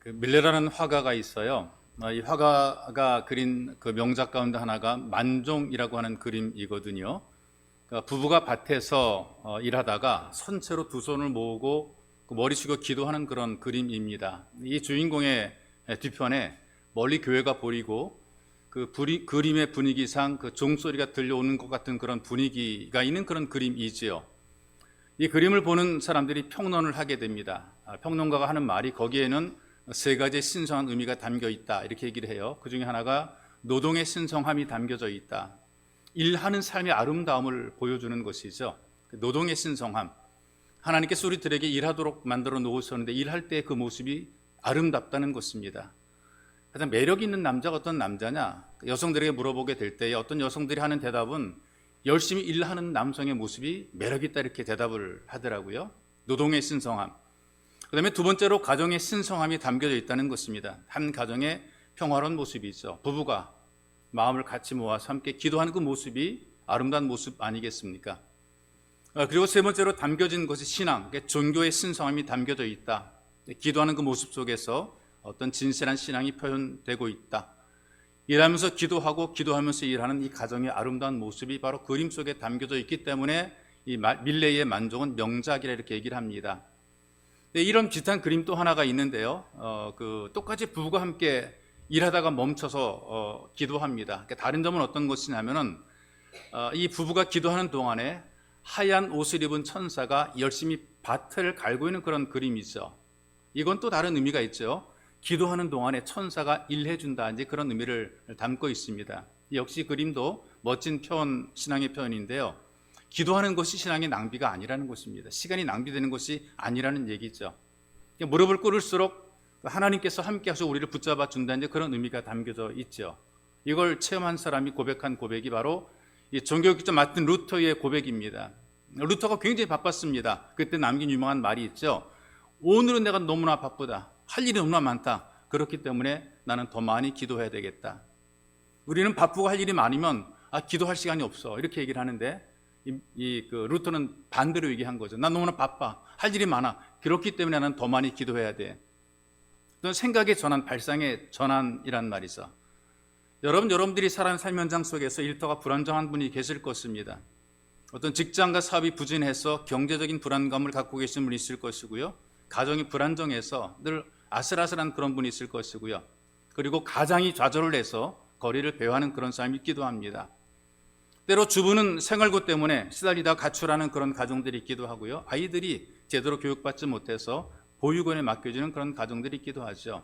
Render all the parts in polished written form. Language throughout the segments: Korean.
밀레라는 화가가 있어요. 이 화가가 그린 그 명작 가운데 하나가 만종이라고 하는 그림이거든요. 그러니까 부부가 밭에서 일하다가 선체로 두 손을 모으고 머리 숙여 기도하는 그런 그림입니다. 이 주인공의 뒤편에 멀리 교회가 보이고 그림의 분위기상 그 종소리가 들려오는 것 같은 그런 분위기가 있는 그런 그림이지요. 이 그림을 보는 사람들이 평론을 하게 됩니다. 평론가가 하는 말이 거기에는 세 가지의 신성한 의미가 담겨 있다 이렇게 얘기를 해요. 그 중에 하나가 노동의 신성함이 담겨져 있다. 일하는 삶의 아름다움을 보여주는 것이죠. 노동의 신성함. 하나님께서 우리들에게 일하도록 만들어 놓으셨는데 일할 때 그 모습이 아름답다는 것입니다. 가장 매력 있는 남자가 어떤 남자냐? 여성들에게 물어보게 될 때 어떤 여성들이 하는 대답은 열심히 일하는 남성의 모습이 매력 있다 이렇게 대답을 하더라고요. 노동의 신성함. 그 다음에 두 번째로 가정의 신성함이 담겨져 있다는 것입니다. 한 가정의 평화로운 모습이죠. 부부가 마음을 같이 모아서 함께 기도하는 그 모습이 아름다운 모습 아니겠습니까? 그리고 세 번째로 담겨진 것이 신앙, 종교의 신성함이 담겨져 있다. 기도하는 그 모습 속에서 어떤 진실한 신앙이 표현되고 있다. 일하면서 기도하고 기도하면서 일하는 이 가정의 아름다운 모습이 바로 그림 속에 담겨져 있기 때문에 이 밀레의 만종은 명작이라 이렇게 얘기를 합니다. 이런 비슷한 그림 또 하나가 있는데요. 똑같이 부부가 함께 일하다가 멈춰서 기도합니다. 다른 점은 어떤 것이냐면은 이 부부가 기도하는 동안에 하얀 옷을 입은 천사가 열심히 밭을 갈고 있는 그런 그림이죠. 이건 또 다른 의미가 있죠. 기도하는 동안에 천사가 일해준다 이제 그런 의미를 담고 있습니다. 역시 그림도 멋진 표현, 신앙의 표현인데요. 기도하는 것이 신앙의 낭비가 아니라는 것입니다. 시간이 낭비되는 것이 아니라는 얘기죠. 무릎을 꿇을수록 하나님께서 함께 하셔서 우리를 붙잡아 준다는 그런 의미가 담겨져 있죠. 이걸 체험한 사람이 고백한 고백이 바로 이 종교개혁자 마틴 루터의 고백입니다. 루터가 굉장히 바빴습니다. 그때 남긴 유명한 말이 있죠. 오늘은 내가 너무나 바쁘다. 할 일이 너무나 많다. 그렇기 때문에 나는 더 많이 기도해야 되겠다. 우리는 바쁘고 할 일이 많으면 기도할 시간이 없어 이렇게 얘기를 하는데 루터는 반대로 얘기한 거죠. 난 너무나 바빠. 할 일이 많아. 그렇기 때문에 나는 더 많이 기도해야 돼. 어떤 생각의 전환, 발상의 전환이란 말이죠. 여러분들이 살아가는 삶 현장 속에서 일터가 불안정한 분이 계실 것입니다. 어떤 직장과 사업이 부진해서 경제적인 불안감을 갖고 계신 분이 있을 것이고요. 가정이 불안정해서 늘 아슬아슬한 그런 분이 있을 것이고요. 그리고 가장이 좌절을 해서 거리를 배회하는 그런 사람이 있기도 합니다. 때로 주부는 생활고 때문에 시달리다 가출하는 그런 가정들이 있기도 하고요. 아이들이 제대로 교육받지 못해서 보육원에 맡겨지는 그런 가정들이 있기도 하죠.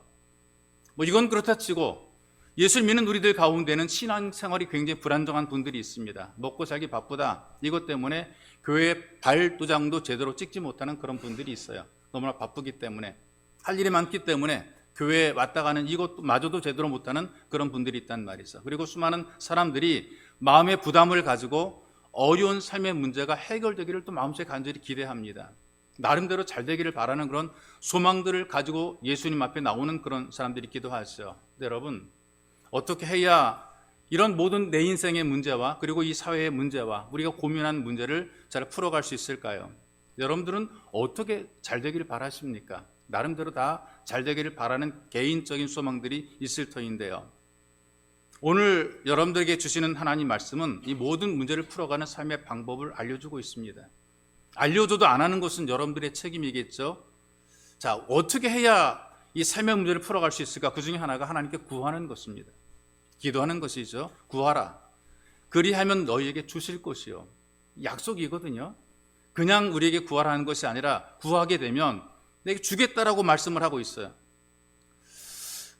이건 그렇다 치고 예수를 믿는 우리들 가운데는 신앙생활이 굉장히 불안정한 분들이 있습니다. 먹고 살기 바쁘다. 이것 때문에 교회 발도장도 제대로 찍지 못하는 그런 분들이 있어요. 너무나 바쁘기 때문에 할 일이 많기 때문에 교회에 왔다 가는 이것마저도 제대로 못하는 그런 분들이 있단 말이죠. 그리고 수많은 사람들이 마음의 부담을 가지고 어려운 삶의 문제가 해결되기를 또 마음속에 간절히 기대합니다. 나름대로 잘 되기를 바라는 그런 소망들을 가지고 예수님 앞에 나오는 그런 사람들이 있기도 하죠. 여러분, 어떻게 해야 이런 모든 내 인생의 문제와 그리고 이 사회의 문제와 우리가 고민하는 문제를 잘 풀어갈 수 있을까요? 여러분들은 어떻게 잘 되기를 바라십니까? 나름대로 다 잘 되기를 바라는 개인적인 소망들이 있을 터인데요. 오늘 여러분들에게 주시는 하나님 말씀은 이 모든 문제를 풀어가는 삶의 방법을 알려주고 있습니다. 알려줘도 안 하는 것은 여러분들의 책임이겠죠. 자, 어떻게 해야 이 삶의 문제를 풀어갈 수 있을까? 그 중에 하나가 하나님께 구하는 것입니다. 기도하는 것이죠. 구하라. 그리하면 너희에게 주실 것이요. 약속이거든요. 그냥 우리에게 구하라는 것이 아니라 구하게 되면 내게 주겠다라고 말씀을 하고 있어요.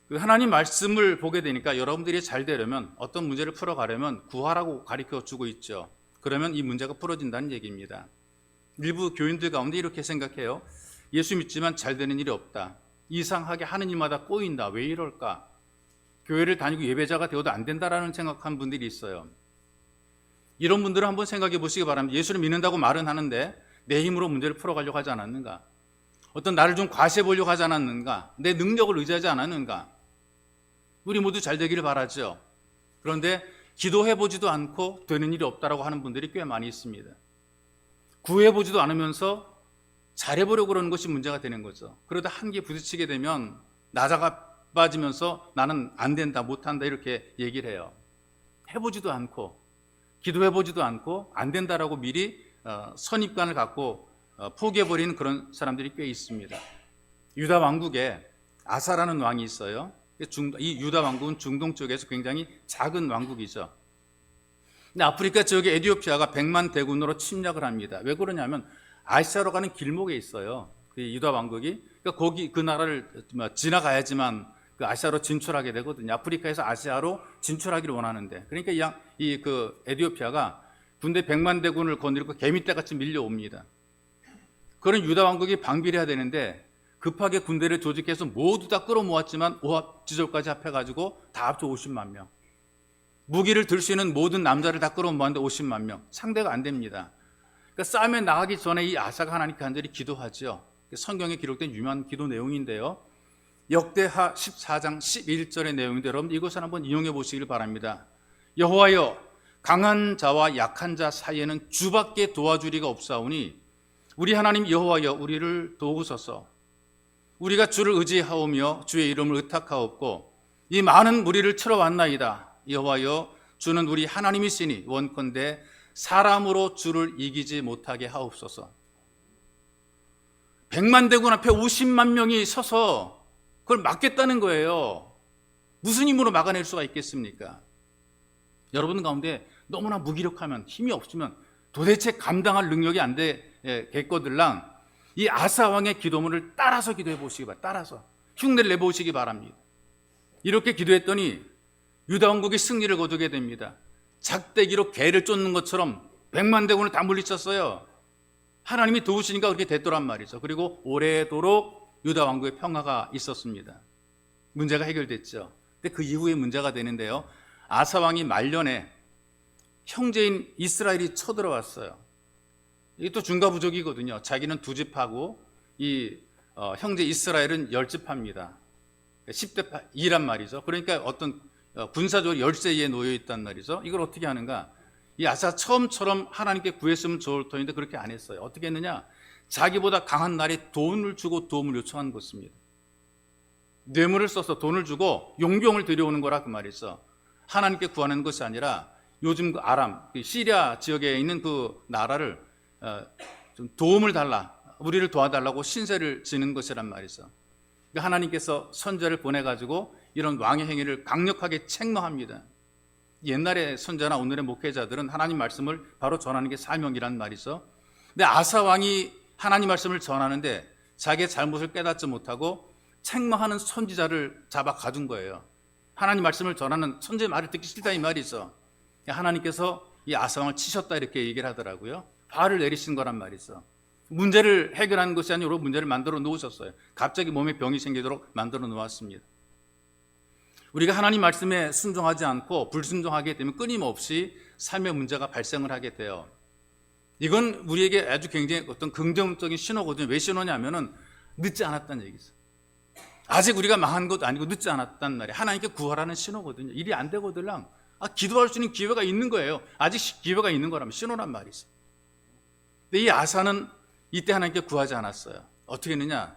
그 하나님 말씀을 보게 되니까 여러분들이 잘 되려면 어떤 문제를 풀어가려면 구하라고 가르쳐 주고 있죠. 그러면 이 문제가 풀어진다는 얘기입니다. 일부 교인들 가운데 이렇게 생각해요. 예수 믿지만 잘 되는 일이 없다. 이상하게 하는 일마다 꼬인다. 왜 이럴까? 교회를 다니고 예배자가 되어도 안 된다라는 생각한 분들이 있어요. 이런 분들은 한번 생각해 보시기 바랍니다. 예수를 믿는다고 말은 하는데 내 힘으로 문제를 풀어가려고 하지 않았는가? 어떤 나를 좀 과시해 보려고 하지 않았는가? 내 능력을 의지하지 않았는가? 우리 모두 잘 되기를 바라죠. 그런데 기도해 보지도 않고 되는 일이 없다라고 하는 분들이 꽤 많이 있습니다. 구해 보지도 않으면서 잘해보려고 그러는 것이 문제가 되는 거죠. 그러다 한계에 부딪히게 되면 나자가 빠지면서 나는 안 된다, 못한다 이렇게 얘기를 해요. 해보지도 않고 기도해보지도 않고 안 된다라고 미리 선입관을 갖고 포기해버리는 그런 사람들이 꽤 있습니다. 유다 왕국에 아사라는 왕이 있어요. 이 유다 왕국은 중동 쪽에서 굉장히 작은 왕국이죠. 근데 아프리카 지역의 에티오피아가 100만 대군으로 침략을 합니다. 왜 그러냐면 아시아로 가는 길목에 있어요. 그 유다 왕국이. 그러니까 거기 그 나라를 지나가야지만 그 아시아로 진출하게 되거든요. 아프리카에서 아시아로 진출하기를 원하는데. 그러니까 그 에티오피아가 군대 100만 대군을 거느리고 개미떼같이 밀려옵니다. 그런 유다 왕국이 방비를 해야 되는데 급하게 군대를 조직해서 모두 다 끌어모았지만 오합지졸까지 합해가지고 다 합쳐 50만 명. 무기를 들 수 있는 모든 남자를 다 끌어모았는데 50만 명. 상대가 안 됩니다. 그러니까 싸움에 나가기 전에 이 아사가 하나님께 간절히 기도하죠. 성경에 기록된 유명한 기도 내용인데요. 역대하 14장 11절의 내용인데 여러분 이것을 한번 인용해 보시길 바랍니다. 여호와여, 강한 자와 약한 자 사이에는 주밖에 도와주리가 없사오니 우리 하나님 여호와여, 우리를 도우소서. 우리가 주를 의지하오며 주의 이름을 의탁하옵고 이 많은 무리를 치러왔나이다. 여호와여, 주는 우리 하나님이시니 원컨대 사람으로 주를 이기지 못하게 하옵소서. 100만 대군 앞에 50만 명이 서서 그걸 막겠다는 거예요. 무슨 힘으로 막아낼 수가 있겠습니까? 여러분 가운데 너무나 무기력하면, 힘이 없으면 도대체 감당할 능력이 안 되겠거들랑 이 아사 왕의 기도문을 따라서 기도해 보시기 바랍니다. 따라서 흉내를 내보시기 바랍니다. 이렇게 기도했더니 유다 왕국이 승리를 거두게 됩니다. 작대기로 개를 쫓는 것처럼 100만 대군을 다 물리쳤어요. 하나님이 도우시니까 그렇게 됐더란 말이죠. 그리고 오래도록 유다 왕국의 평화가 있었습니다. 문제가 해결됐죠. 근데 그 이후에 문제가 되는데요. 아사 왕이 말년에 형제인 이스라엘이 쳐들어왔어요. 이게 또 중과부족이거든요. 자기는 2집하고 이 형제 이스라엘은 10집합니다. 10대 2란 말이죠. 그러니까 어떤 군사적으로 열세에 놓여 있단 말이죠. 이걸 어떻게 하는가? 이 아사 처음처럼 하나님께 구했으면 좋을 터인데 그렇게 안 했어요. 어떻게 했느냐? 자기보다 강한 날에 돈을 주고 도움을 요청한 것입니다. 뇌물을 써서 돈을 주고 용병을 들여오는 거라 그 말이죠. 하나님께 구하는 것이 아니라 요즘 그 아람, 시리아 지역에 있는 그 나라를 좀 도움을 달라, 우리를 도와달라고 신세를 지는 것이란 말이죠. 그러니까 하나님께서 선자를 보내가지고 이런 왕의 행위를 강력하게 책망합니다. 옛날의 선자나 오늘의 목회자들은 하나님 말씀을 바로 전하는 게 사명이란 말이죠. 근데 아사 왕이 하나님 말씀을 전하는데 자기의 잘못을 깨닫지 못하고 책망하는 선지자를 잡아 가둔 거예요. 하나님 말씀을 전하는 선지의 말을 듣기 싫다 이 말이죠. 하나님께서 이 아사 왕을 치셨다 이렇게 얘기를 하더라고요. 화를 내리신 거란 말이죠. 문제를 해결하는 것이 아니라 문제를 만들어 놓으셨어요. 갑자기 몸에 병이 생기도록 만들어 놓았습니다. 우리가 하나님 말씀에 순종하지 않고 불순종하게 되면 끊임없이 삶의 문제가 발생을 하게 돼요. 이건 우리에게 아주 굉장히 어떤 긍정적인 신호거든요. 왜 신호냐면은 늦지 않았다는 얘기죠. 아직 우리가 망한 것도 아니고 늦지 않았단 말이에요. 하나님께 구하라는 신호거든요. 일이 안 되거들랑 기도할 수 있는 기회가 있는 거예요. 아직 기회가 있는 거라면 신호란 말이죠. 근데 이 아사는 이때 하나님께 구하지 않았어요. 어떻게 했느냐?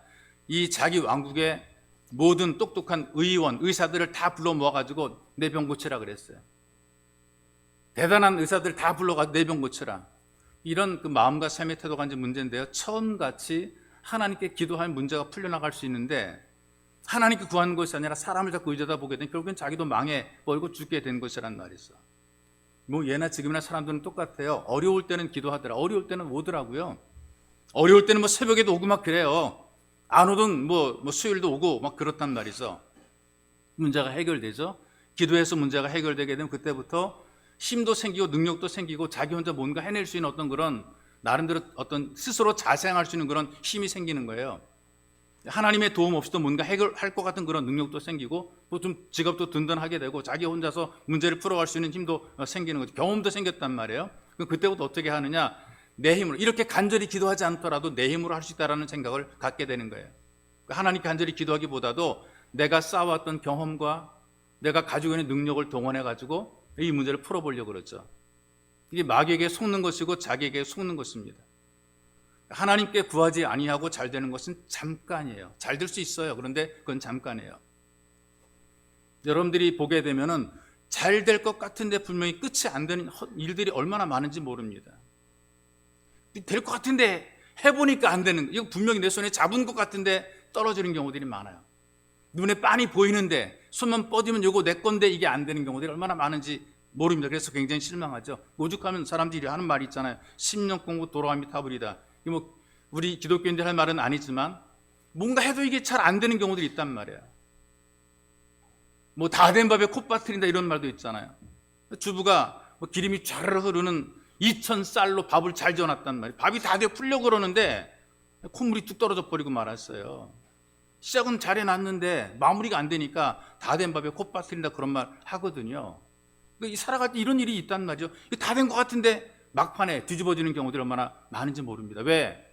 이 자기 왕국의 모든 똑똑한 의원, 의사들을 다 불러 모아가지고 내 병 고치라 그랬어요. 대단한 의사들 다 불러가지고 내 병 고치라. 이런 그 마음과 삶의 태도가 이제 문제인데요. 처음같이 하나님께 기도하면 문제가 풀려나갈 수 있는데 하나님께 구하는 것이 아니라 사람을 자꾸 의지하다 보게 되면 결국엔 자기도 망해버리고 죽게 된 것이란 말이죠. 뭐 예나 지금이나 사람들은 똑같아요. 어려울 때는 기도하더라. 어려울 때는 오더라고요. 어려울 때는 뭐 새벽에도 오고 막 그래요. 안 오든 뭐 수요일도 오고 막 그렇단 말이죠. 문제가 해결되죠. 기도해서 문제가 해결되게 되면 그때부터 힘도 생기고 능력도 생기고 자기 혼자 뭔가 해낼 수 있는 어떤 그런 나름대로 어떤 스스로 자생할 수 있는 그런 힘이 생기는 거예요. 하나님의 도움 없이도 뭔가 해결할 것 같은 그런 능력도 생기고 또 좀 직업도 든든하게 되고 자기 혼자서 문제를 풀어갈 수 있는 힘도 생기는 거죠. 경험도 생겼단 말이에요. 그럼 그때부터 어떻게 하느냐? 내 힘으로, 이렇게 간절히 기도하지 않더라도 내 힘으로 할 수 있다는 생각을 갖게 되는 거예요. 하나님께 간절히 기도하기보다도 내가 쌓아왔던 경험과 내가 가지고 있는 능력을 동원해가지고 이 문제를 풀어보려고 그러죠. 이게 마귀에게 속는 것이고 자기에게 속는 것입니다. 하나님께 구하지 아니하고 잘 되는 것은 잠깐이에요. 잘 될 수 있어요. 그런데 그건 잠깐이에요. 여러분들이 보게 되면은 잘 될 것 같은데 분명히 끝이 안 되는 일들이 얼마나 많은지 모릅니다. 될 것 같은데 해보니까 안 되는, 이거 분명히 내 손에 잡은 것 같은데 떨어지는 경우들이 많아요. 눈에 빤히 보이는데 손만 뻗으면 이거 내 건데 이게 안 되는 경우들이 얼마나 많은지 모릅니다. 그래서 굉장히 실망하죠. 오죽하면 사람들이 하는 말이 있잖아요. 10년 공부 돌아가미 타불이다. 이거 뭐 우리 기독교인들 할 말은 아니지만 뭔가 해도 이게 잘 안 되는 경우들이 있단 말이에요. 뭐 다 된 밥에 콧바트린다 이런 말도 있잖아요. 주부가 뭐 기름이 촤르르 흐르는 2000쌀로 밥을 잘 지어놨단 말이에요. 밥이 다 돼 풀려고 그러는데 콧물이 뚝 떨어져 버리고 말았어요. 시작은 잘 해놨는데 마무리가 안 되니까 다 된 밥에 콧바트린다 그런 말 하거든요. 그러니까 살아갈 때 이런 일이 있단 말이죠. 다 된 것 같은데 막판에 뒤집어지는 경우들이 얼마나 많은지 모릅니다. 왜?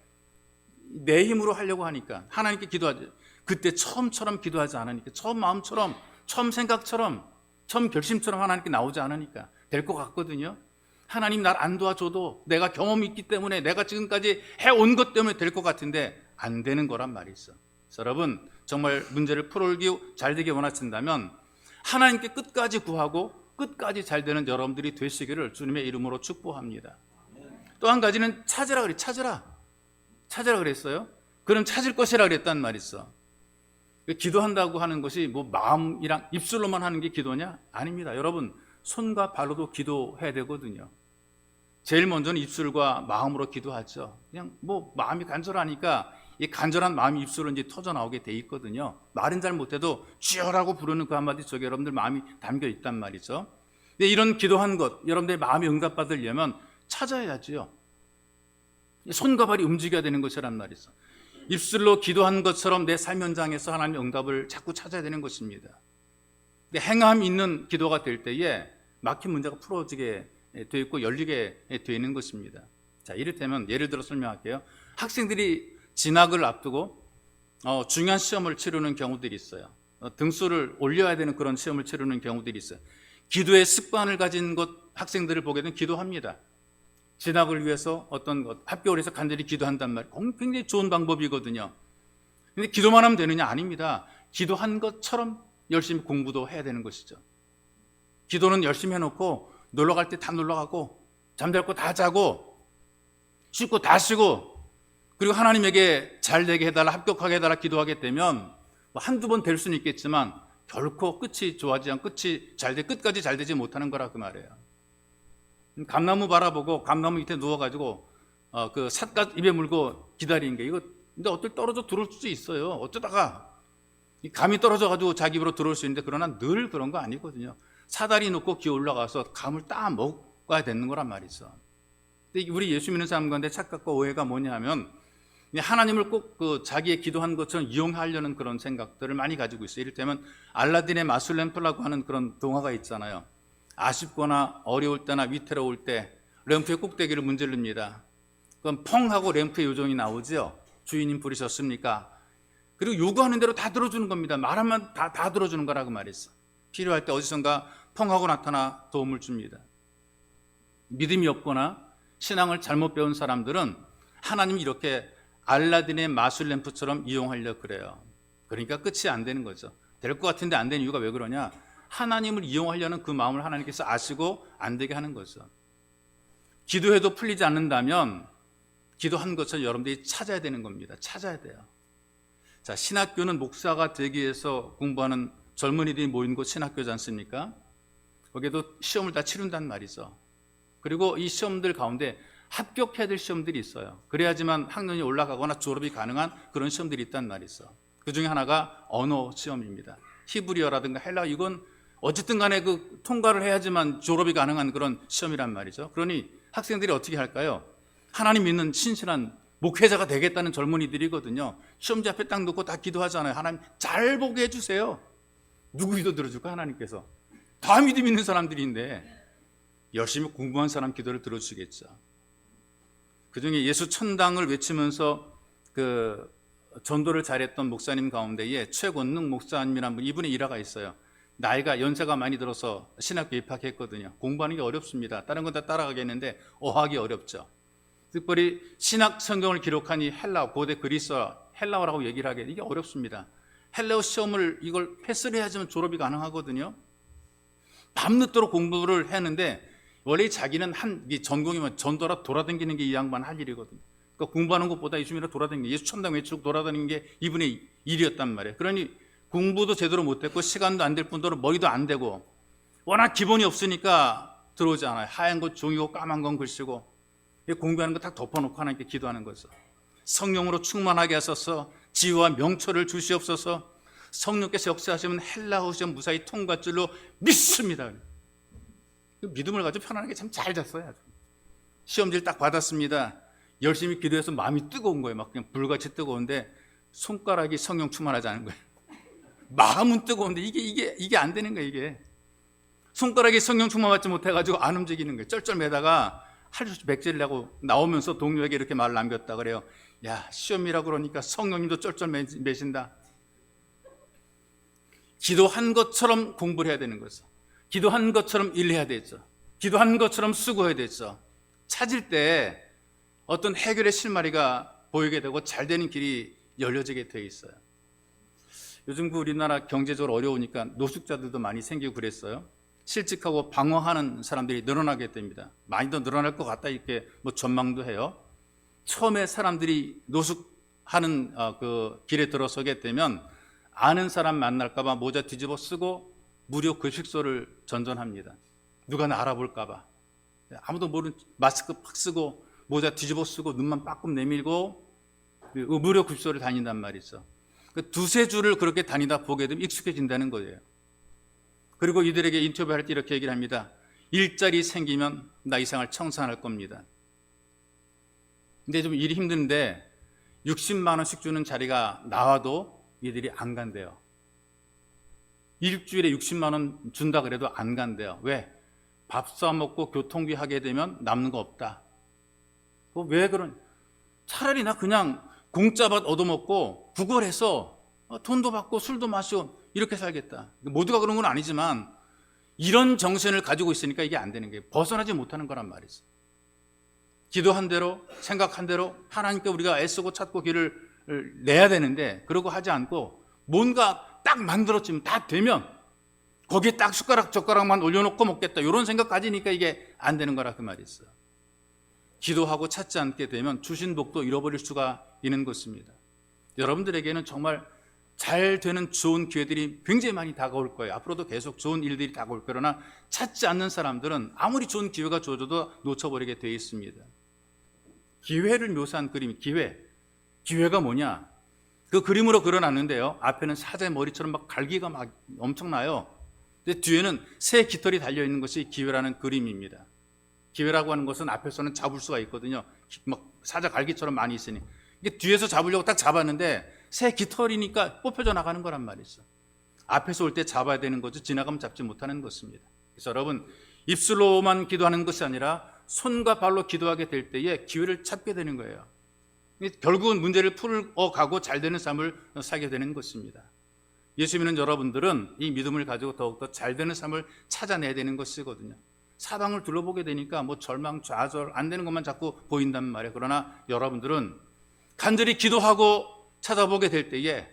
내 힘으로 하려고 하니까 하나님께 기도하죠. 그때 처음처럼 기도하지 않으니까, 처음 마음처럼, 처음 생각처럼, 처음 결심처럼 하나님께 나오지 않으니까 될 것 같거든요. 하나님 날 안 도와줘도 내가 경험이 있기 때문에, 내가 지금까지 해온 것 때문에 될 것 같은데 안 되는 거란 말이 있어. 그래서 여러분, 정말 문제를 풀기 잘 되게 원하신다면 하나님께 끝까지 구하고 끝까지 잘 되는 여러분들이 되시기를 주님의 이름으로 축복합니다. 또 한 가지는 찾으라 그래. 찾으라 그랬어요. 그럼 찾을 것이라 그랬단 말이 있어. 기도한다고 하는 것이 뭐 마음이랑 입술로만 하는 게 기도냐? 아닙니다. 여러분, 손과 발로도 기도해야 되거든요. 제일 먼저는 입술과 마음으로 기도하죠. 그냥 뭐 마음이 간절하니까 이 간절한 마음이 입술로 이제 터져 나오게 돼 있거든요. 말은 잘 못해도 주여라고 부르는 그 한마디 속에 여러분들 마음이 담겨 있단 말이죠. 근데 이런 기도한 것, 여러분들의 마음이 응답받으려면 찾아야지요. 손과 발이 움직여야 되는 것이란 말이죠. 입술로 기도한 것처럼 내 삶 현장에서 하나님의 응답을 자꾸 찾아야 되는 것입니다. 근데 행함이 있는 기도가 될 때에 막힌 문제가 풀어지게 되어 있고 열리게 되어 있는 것입니다. 자, 이를테면 예를 들어 설명할게요. 학생들이 진학을 앞두고 중요한 시험을 치르는 경우들이 있어요. 등수를 올려야 되는 그런 시험을 치르는 경우들이 있어요. 기도의 습관을 가진 학생들을 보게 되면 기도합니다. 진학을 위해서 어떤 것, 합격을 해서 간절히 기도한단 말이에요. 굉장히 좋은 방법이거든요. 근데 기도만 하면 되느냐? 아닙니다. 기도한 것처럼 열심히 공부도 해야 되는 것이죠. 기도는 열심히 해놓고 놀러 갈 때 다 놀러 가고 잠잘 거 다 자고 씻고 다 쉬고 그리고 하나님에게 잘 되게 해달라, 합격하게 해달라 기도하게 되면 한두 번 될 수는 있겠지만 결코 끝이 좋아지지 않고 끝까지 잘 되지 못하는 거라 그 말이에요. 감나무 바라보고 감나무 밑에 누워가지고 그 삿갓 입에 물고 기다리는 게 이거 근데 어떨 떨어져 들어올 수도 있어요. 어쩌다가 이 감이 떨어져가지고 자기 입으로 들어올 수 있는데 그러나 늘 그런 거 아니거든요. 사다리 놓고 기어 올라가서 감을 딱 먹어야 되는 거란 말이죠. 근데 우리 예수 믿는 사람 가운데 착각과 오해가 뭐냐 하면 하나님을 꼭 그 자기의 기도한 것처럼 이용하려는 그런 생각들을 많이 가지고 있어요. 이를테면 알라딘의 마술 램프라고 하는 그런 동화가 있잖아요. 아쉽거나 어려울 때나 위태로울 때 램프의 꼭대기를 문지릅니다. 그럼 펑 하고 램프의 요정이 나오죠. 주인님 부르셨습니까? 그리고 요구하는 대로 다 들어주는 겁니다. 말하면 다 들어주는 거라고 말했어. 필요할 때 어디선가 펑 하고 나타나 도움을 줍니다. 믿음이 없거나 신앙을 잘못 배운 사람들은 하나님이 이렇게 알라딘의 마술 램프처럼 이용하려고 그래요. 그러니까 끝이 안 되는 거죠. 될 것 같은데 안 되는 이유가 왜 그러냐? 하나님을 이용하려는 그 마음을 하나님께서 아시고 안 되게 하는 거죠. 기도해도 풀리지 않는다면 기도한 것처럼 여러분들이 찾아야 되는 겁니다. 찾아야 돼요. 자, 신학교는 목사가 되기 위해서 공부하는 젊은이들이 모인 곳 신학교지 않습니까? 거기에도 시험을 다 치른단 말이죠. 그리고 이 시험들 가운데 합격해야 될 시험들이 있어요. 그래야지만 학년이 올라가거나 졸업이 가능한 그런 시험들이 있단 말이죠. 그 중에 하나가 언어 시험입니다. 히브리어라든가 헬라어 이건 어쨌든 간에 그 통과를 해야지만 졸업이 가능한 그런 시험이란 말이죠. 그러니 학생들이 어떻게 할까요? 하나님 믿는 신실한 목회자가 되겠다는 젊은이들이거든요. 시험지 앞에 딱 놓고 다 기도하잖아요. 하나님 잘 보게 해주세요. 누구 기도 들어줄까? 하나님께서. 다 믿음 있는 사람들인데 열심히 공부한 사람 기도를 들어주시겠죠. 그중에 예수 천당을 외치면서 그 전도를 잘했던 목사님 가운데에 최권능 목사님이라는 분, 이분의 일화가 있어요. 나이가 연세가 많이 들어서 신학교 입학했거든요. 공부하는 게 어렵습니다. 다른 건 다 따라가겠는데 어학이 어렵죠. 특별히 신학 성경을 기록한 이 헬라어, 고대 그리스어, 헬라어라고 얘기를 하게 이게 어렵습니다. 헬라어 시험을 이걸 패스를 해야지만 졸업이 가능하거든요. 밤늦도록 공부를 했는데 원래 자기는 이 전공이면 전도라 돌아다니는 게 이 양반 할 일이거든요. 그러니까 공부하는 것보다 요즘이라 돌아다니는 게 예수 천당 외치고 돌아다니는 게 이분의 일이었단 말이에요. 그러니 공부도 제대로 못했고 시간도 안 될 뿐더러 머리도 안 되고 워낙 기본이 없으니까 들어오지 않아요. 하얀 거 종이고 까만 건 글씨고 공부하는 거 딱 덮어놓고 하나님께 기도하는 거죠. 성령으로 충만하게 하소서, 지혜와 명철을 주시옵소서. 성령께서 역사하시면 헬라어 시험 무사히 통과할 줄로 믿습니다. 믿음을 가지고 편안하게 참 잘 잤어요. 시험지를 딱 받았습니다. 열심히 기도해서 마음이 뜨거운 거예요. 막 그냥 불같이 뜨거운데 손가락이 성령 충만하지 않은 거예요. 마음은 뜨거운데 이게 안 되는 거예요. 이게 손가락이 성령 충만받지 못해가지고 안 움직이는 거예요. 쩔쩔매다가 할수 백지를 내고 나오면서 동료에게 이렇게 말을 남겼다 그래요. 야, 시험이라고 그러니까 성령님도 쩔쩔매신다. 기도한 것처럼 공부를 해야 되는 거죠. 기도한 것처럼 일해야 되죠. 기도한 것처럼 수고해야 되죠. 찾을 때 어떤 해결의 실마리가 보이게 되고 잘 되는 길이 열려지게 돼 있어요. 요즘 우리나라 경제적으로 어려우니까 노숙자들도 많이 생기고 그랬어요. 실직하고 방황하는 사람들이 늘어나게 됩니다. 많이 더 늘어날 것 같다 이렇게 전망도 해요. 처음에 사람들이 노숙하는 그 길에 들어서게 되면 아는 사람 만날까 봐 모자 뒤집어 쓰고 무료 급식소를 전전합니다. 누가 나 알아볼까 봐. 아무도 모르는 마스크 팍 쓰고 모자 뒤집어 쓰고 눈만 빠끔 내밀고 무료 급식소를 다닌단 말이죠. 두세 주를 그렇게 다니다 보게 되면 익숙해진다는 거예요. 그리고 이들에게 인터뷰할 때 이렇게 얘기를 합니다. 일자리 생기면 나 이상을 청산할 겁니다. 근데 좀 일이 힘든데 60만 원씩 주는 자리가 나와도 이들이 안 간대요. 일주일에 60만 원 준다 그래도 안 간대요. 왜? 밥 사 먹고 교통비 하게 되면 남는 거 없다. 왜 그런? 차라리 나 그냥 공짜밥 얻어먹고 구걸해서 돈도 받고 술도 마시고 이렇게 살겠다. 모두가 그런 건 아니지만 이런 정신을 가지고 있으니까 이게 안 되는 거예요. 벗어나지 못하는 거란 말이죠. 기도한 대로 생각한 대로 하나님께 우리가 애쓰고 찾고 길을 내야 되는데 그러고 하지 않고 뭔가 딱 만들어지면 다 되면 거기에 딱 젓가락만 올려놓고 먹겠다 이런 생각 가지니까 이게 안 되는 거라 그 말이 있어요. 기도하고 찾지 않게 되면 주신 복도 잃어버릴 수가 있는 것입니다. 여러분들에게는 정말 잘 되는 좋은 기회들이 굉장히 많이 다가올 거예요. 앞으로도 계속 좋은 일들이 다가올 거예요. 그러나 찾지 않는 사람들은 아무리 좋은 기회가 주어져도 놓쳐버리게 되어 있습니다. 기회를 묘사한 그림, 기회가 뭐냐? 그 그림으로 그려놨는데요. 앞에는 사자의 머리처럼 막 갈기가 막 엄청나요. 근데 뒤에는 새 깃털이 달려있는 것이 기회라는 그림입니다. 기회라고 하는 것은 앞에서는 잡을 수가 있거든요. 막 사자 갈기처럼 많이 있으니. 이게 뒤에서 잡으려고 딱 잡았는데 새 깃털이니까 뽑혀져 나가는 거란 말이죠. 앞에서 올 때 잡아야 되는 거죠. 지나가면 잡지 못하는 것입니다. 그래서 여러분 입술로만 기도하는 것이 아니라 손과 발로 기도하게 될 때에 기회를 찾게 되는 거예요. 결국은 문제를 풀어가고 잘 되는 삶을 살게 되는 것입니다. 예수 믿는 여러분들은 이 믿음을 가지고 더욱더 잘 되는 삶을 찾아내야 되는 것이거든요. 사방을 둘러보게 되니까 절망, 좌절 안 되는 것만 자꾸 보인단 말이에요. 그러나 여러분들은 간절히 기도하고 찾아보게 될 때에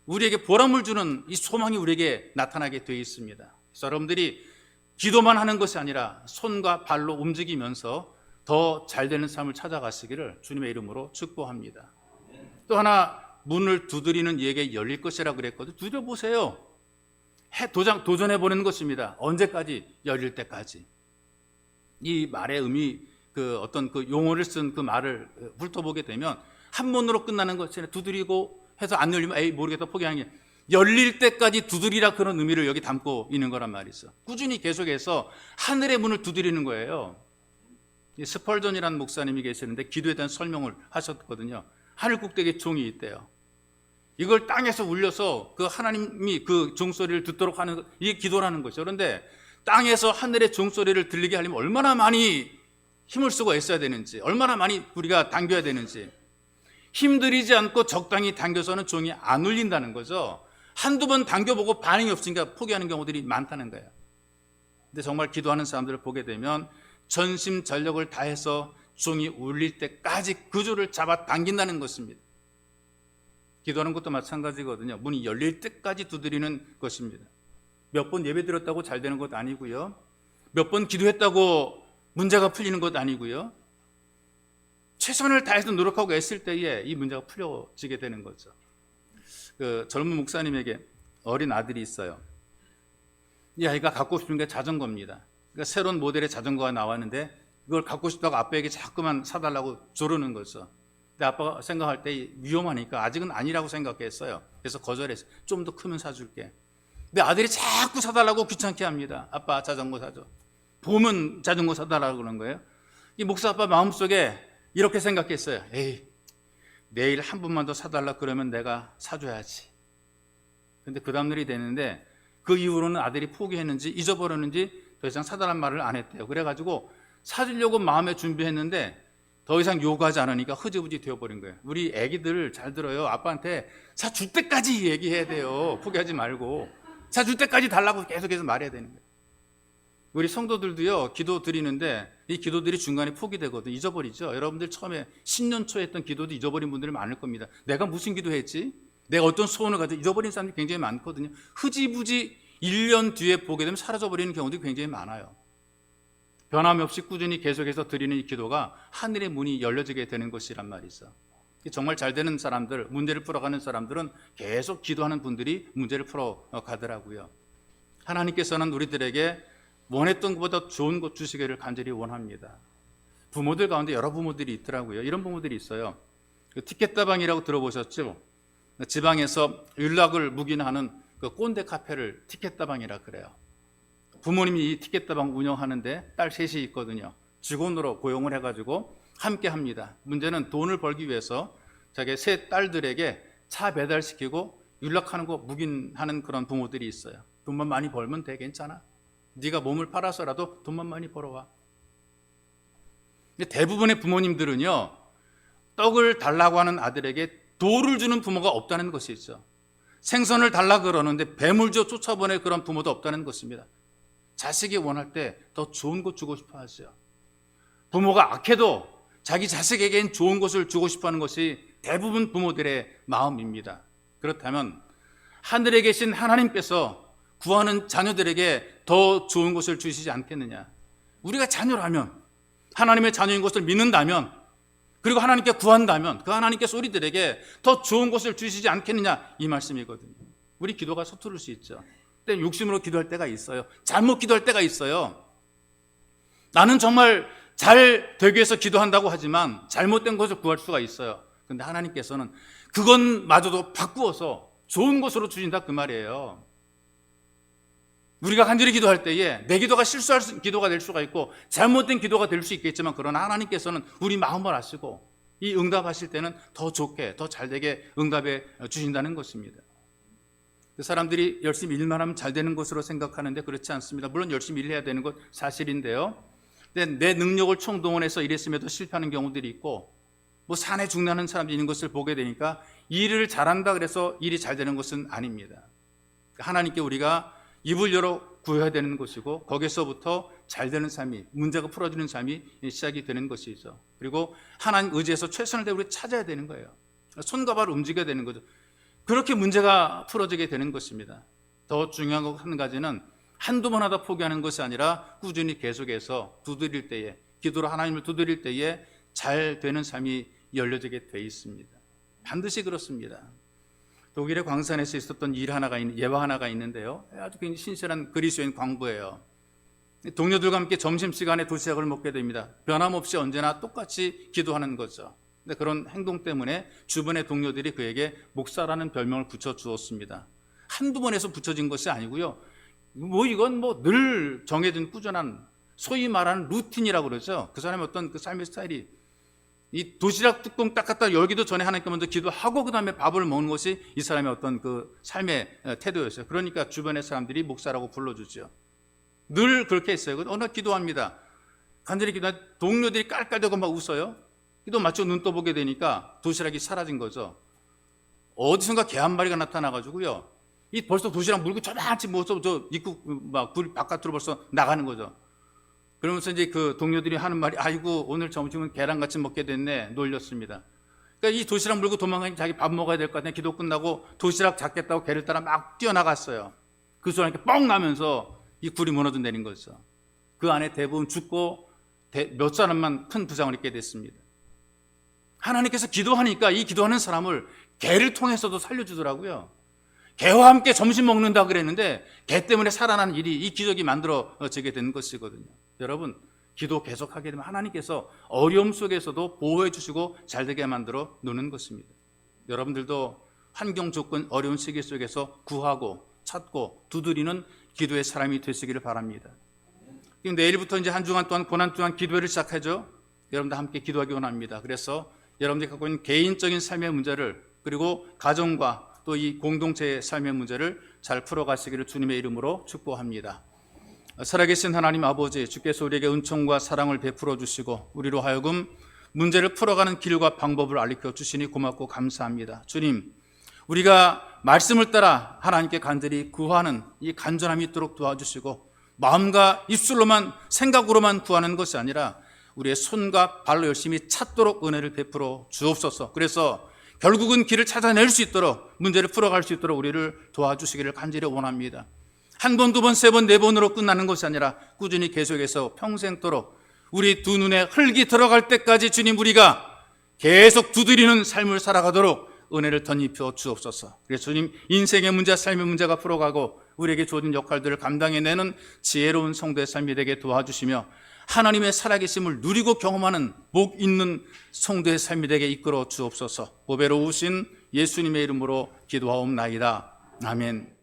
우리에게 보람을 주는 이 소망이 우리에게 나타나게 되어 있습니다. 그래서 여러분들이 기도만 하는 것이 아니라 손과 발로 움직이면서 더 잘 되는 삶을 찾아가시기를 주님의 이름으로 축복합니다. 또 하나 문을 두드리는 이에게 열릴 것이라고 그랬거든요. 두드려보세요. 도전해보는 것입니다. 언제까지? 열릴 때까지. 이 말의 의미, 어떤 용어를 쓴 그 말을 훑어보게 되면 한 번으로 끝나는 것이 아니라 두드리고 해서 안 열리면 에이 모르겠다 포기하는 게 열릴 때까지 두드리라 그런 의미를 여기 담고 있는 거란 말이죠. 꾸준히 계속해서 하늘의 문을 두드리는 거예요. 스펄전이라는 목사님이 계시는데 기도에 대한 설명을 하셨거든요. 하늘 꼭대기에 종이 있대요. 이걸 땅에서 울려서 그 하나님이 그 종소리를 듣도록 하는 이게 기도라는 거죠. 그런데 땅에서 하늘의 종소리를 들리게 하려면 얼마나 많이 힘을 쓰고 애써야 되는지, 얼마나 많이 우리가 당겨야 되는지, 힘들이지 않고 적당히 당겨서는 종이 안 울린다는 거죠. 한두 번 당겨보고 반응이 없으니까 포기하는 경우들이 많다는 거예요. 근데 정말 기도하는 사람들을 보게 되면 전심전력을 다해서 종이 울릴 때까지 그 줄을 잡아 당긴다는 것입니다. 기도하는 것도 마찬가지거든요. 문이 열릴 때까지 두드리는 것입니다. 몇 번 예배 드렸다고 잘 되는 것 아니고요. 몇 번 기도했다고 문제가 풀리는 것 아니고요. 최선을 다해서 노력하고 애쓸 때에 이 문제가 풀려지게 되는 거죠. 그 젊은 목사님에게 어린 아들이 있어요. 이 아이가 갖고 싶은 게 자전거입니다. 그러니까 새로운 모델의 자전거가 나왔는데 그걸 갖고 싶다고 아빠에게 자꾸만 사달라고 조르는 거죠. 근데 아빠가 생각할 때 위험하니까 아직은 아니라고 생각했어요. 그래서 거절했어요. 좀 더 크면 사줄게. 근데 아들이 자꾸 사달라고 귀찮게 합니다. 아빠 자전거 사줘. 보면 자전거 사달라고 그러는 거예요. 이 목사 아빠 마음속에 이렇게 생각했어요. 에이, 내일 한 번만 더 사달라 그러면 내가 사줘야지. 근데 그 다음날이 되는데 그 이후로는 아들이 포기했는지 잊어버렸는지 더 이상 사달란 말을 안 했대요. 그래가지고 사주려고 마음에 준비했는데 더 이상 요구하지 않으니까 흐지부지 되어버린 거예요. 우리 애기들 잘 들어요. 아빠한테 사줄 때까지 얘기해야 돼요. 포기하지 말고. 사줄 때까지 달라고 계속해서 말해야 되는 거예요. 우리 성도들도요, 기도 드리는데 이 기도들이 중간에 포기되거든요. 잊어버리죠. 여러분들 처음에 10년 초에 했던 기도도 잊어버린 분들이 많을 겁니다. 내가 무슨 기도했지? 내가 어떤 소원을 가지고 잊어버린 사람들이 굉장히 많거든요. 흐지부지 1년 뒤에 보게 되면 사라져버리는 경우도 굉장히 많아요. 변함없이 꾸준히 계속해서 드리는 이 기도가 하늘의 문이 열려지게 되는 것이란 말이죠. 정말 잘 되는 사람들, 문제를 풀어가는 사람들은 계속 기도하는 분들이 문제를 풀어가더라고요. 하나님께서는 우리들에게 원했던 것보다 좋은 것 주시기를 간절히 원합니다. 부모들 가운데 여러 부모들이 있더라고요. 이런 부모들이 있어요. 티켓다방이라고 들어보셨죠? 지방에서 윤락을 묵인하는 그 꼰대 카페를 티켓다방이라 그래요. 부모님이 이 티켓다방 운영하는데 딸 셋이 있거든요. 직원으로 고용을 해가지고 함께 합니다. 문제는 돈을 벌기 위해서 자기 세 딸들에게 차 배달시키고 윤락하는 거 묵인하는 그런 부모들이 있어요. 돈만 많이 벌면 돼, 괜찮아. 네가 몸을 팔아서라도 돈만 많이 벌어와. 근데 대부분의 부모님들은요, 떡을 달라고 하는 아들에게 돌을 주는 부모가 없다는 것이죠. 생선을 달라 그러는데 배물줘 쫓아보낼 그런 부모도 없다는 것입니다. 자식이 원할 때 더 좋은 것 주고 싶어 하죠. 부모가 악해도 자기 자식에겐 좋은 것을 주고 싶어 하는 것이 대부분 부모들의 마음입니다. 그렇다면 하늘에 계신 하나님께서 구하는 자녀들에게 더 좋은 것을 주시지 않겠느냐. 우리가 자녀라면, 하나님의 자녀인 것을 믿는다면, 그리고 하나님께 구한다면 그 하나님께서 우리들에게 더 좋은 것을 주시지 않겠느냐, 이 말씀이거든요. 우리 기도가 서투를 수 있죠. 근데 욕심으로 기도할 때가 있어요. 잘못 기도할 때가 있어요. 나는 정말 잘 되기 위해서 기도한다고 하지만 잘못된 것을 구할 수가 있어요. 그런데 하나님께서는 그것마저도 바꾸어서 좋은 것으로 주신다, 그 말이에요. 우리가 간절히 기도할 때에 내 기도가 실수할 기도가 될 수가 있고 잘못된 기도가 될 수 있겠지만, 그러나 하나님께서는 우리 마음을 아시고 이 응답하실 때는 더 좋게, 더 잘되게 응답해 주신다는 것입니다. 사람들이 열심히 일만 하면 잘 되는 것으로 생각하는데 그렇지 않습니다. 물론 열심히 일해야 되는 것 사실인데요. 근데 내 능력을 총동원해서 일했음에도 실패하는 경우들이 있고, 뭐 산에 죽나는 사람들이 있는 것을 보게 되니까 일을 잘한다 그래서 일이 잘 되는 것은 아닙니다. 하나님께 우리가 입을 열어 구해야 되는 것이고, 거기서부터 잘 되는 삶이, 문제가 풀어지는 삶이 시작이 되는 것이죠. 그리고 하나님 의지해서 최선을 다해 우리 찾아야 되는 거예요. 손과 발 움직여야 되는 거죠. 그렇게 문제가 풀어지게 되는 것입니다. 더 중요한 것 한 가지는 한두 번 하다 포기하는 것이 아니라 꾸준히 계속해서 두드릴 때에, 기도로 하나님을 두드릴 때에 잘 되는 삶이 열려지게 돼 있습니다. 반드시 그렇습니다. 독일의 광산에서 있었던 예화 하나가 있는데요. 아주 굉장히 신실한 그리스도인 광부예요. 동료들과 함께 점심시간에 도시락을 먹게 됩니다. 변함없이 언제나 똑같이 기도하는 거죠. 근데 그런 행동 때문에 주변의 동료들이 그에게 목사라는 별명을 붙여주었습니다. 한두 번 해서 붙여진 것이 아니고요. 이건 늘 정해진 꾸준한, 소위 말하는 루틴이라고 그러죠. 그 사람의 어떤 그 삶의 스타일이, 이 도시락 뚜껑 딱 갖다 열기도 전에 하나님께 먼저 기도하고 그 다음에 밥을 먹는 것이 이 사람의 어떤 그 삶의 태도였어요. 그러니까 주변의 사람들이 목사라고 불러주죠. 늘 그렇게 했어요. 어느 날 기도합니다. 간절히 기도하면 동료들이 깔깔대고 막 웃어요. 기도 마치고 눈 떠보게 되니까 도시락이 사라진 거죠. 어디선가 개 한 마리가 나타나가지고요. 벌써 도시락 물고 저만치 모서 저 입구 막 불 바깥으로 벌써 나가는 거죠. 그러면서 이제 그 동료들이 하는 말이 아이고 오늘 점심은 계란같이 먹게 됐네 놀렸습니다. 그러니까 이 도시락 물고 도망가니 자기 밥 먹어야 될 것 같아. 기도 끝나고 도시락 잡겠다고 개를 따라 막 뛰어나갔어요. 그 순간 이렇게 뻥 나면서 이 굴이 무너져 내린 거죠. 그 안에 대부분 죽고 몇 사람만 큰 부상을 입게 됐습니다. 하나님께서 기도하니까 이 기도하는 사람을 개를 통해서도 살려주더라고요. 개와 함께 점심 먹는다 그랬는데 개 때문에 살아난 일이 이 기적이 만들어지게 된 것이거든요. 여러분, 기도 계속하게 되면 하나님께서 어려움 속에서도 보호해 주시고 잘되게 만들어 놓는 것입니다. 여러분들도 환경 조건 어려운 시기 속에서 구하고 찾고 두드리는 기도의 사람이 되시기를 바랍니다. 내일부터 이제 한 주간 동안 고난 동안 기도회를 시작하죠. 여러분들 함께 기도하기 원합니다. 그래서 여러분들이 갖고 있는 개인적인 삶의 문제를 그리고 가정과 또 이 공동체의 삶의 문제를 잘 풀어가시기를 주님의 이름으로 축복합니다. 살아계신 하나님 아버지, 주께서 우리에게 은총과 사랑을 베풀어 주시고 우리로 하여금 문제를 풀어가는 길과 방법을 알려 주시니 고맙고 감사합니다. 주님, 우리가 말씀을 따라 하나님께 간절히 구하는 이 간절함이 있도록 도와주시고 마음과 입술로만 생각으로만 구하는 것이 아니라 우리의 손과 발로 열심히 찾도록 은혜를 베풀어 주옵소서. 그래서 결국은 길을 찾아낼 수 있도록 문제를 풀어갈 수 있도록 우리를 도와주시기를 간절히 원합니다. 한 번, 두 번, 세 번, 네 번으로 끝나는 것이 아니라 꾸준히 계속해서 평생도록 우리 두 눈에 흙이 들어갈 때까지 주님 우리가 계속 두드리는 삶을 살아가도록 은혜를 덧입혀 주옵소서. 그래서 주님 인생의 문제, 삶의 문제가 풀어가고 우리에게 주어진 역할들을 감당해내는 지혜로운 성도의 삶이 되게 도와주시며 하나님의 살아계심을 누리고 경험하는 복 있는 성도의 삶이 되게 이끌어 주옵소서. 보배로우신 예수님의 이름으로 기도하옵나이다. 아멘.